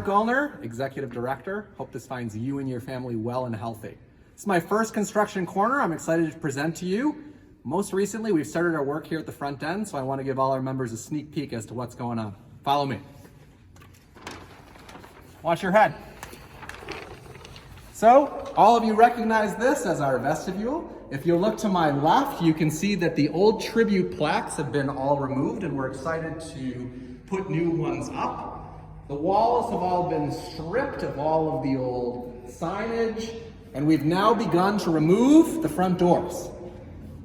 Gulner, Executive Director. Hope this finds you and your family well and healthy. This is my first construction corner. I'm excited to present to you. Most recently, we've started our work here at the front end, so I want to give all our members a sneak peek as to what's going on. Follow me. Watch your head. So, all of you recognize this as our vestibule. If you look to my left, you can see that the old tribute plaques have been all removed, and we're excited to put new ones up. The walls have all been stripped of all of the old signage, and we've now begun to remove the front doors.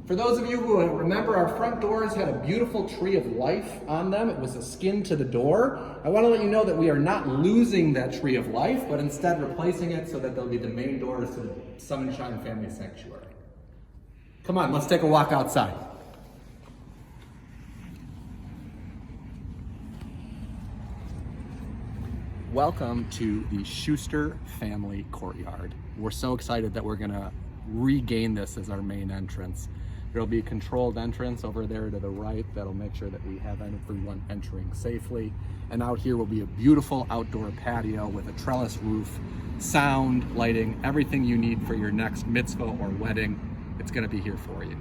For those of you who remember, our front doors had a beautiful tree of life on them. It was a skin to the door. I want to let you know that we are not losing that tree of life, but instead replacing it so that they'll be the main doors to the Sunshine Family Sanctuary. Come on, let's take a walk outside. Welcome to the Schuster Family Courtyard. We're so excited that we're gonna regain this as our main entrance. There'll be a controlled entrance over there to the right that'll make sure that we have everyone entering safely. And out here will be a beautiful outdoor patio with a trellis roof, sound, lighting, everything you need for your next mitzvah or wedding. It's gonna be here for you.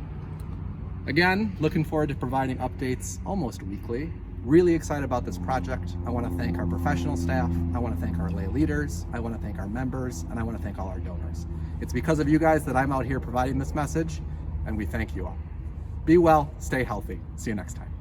Again, looking forward to providing updates almost weekly. Really excited about this project. I want to thank our professional staff. I want to thank our lay leaders. I want to thank our members, and I want to thank all our donors. It's because of you guys that I'm out here providing this message, and we thank you all. Be well, stay healthy. See you next time.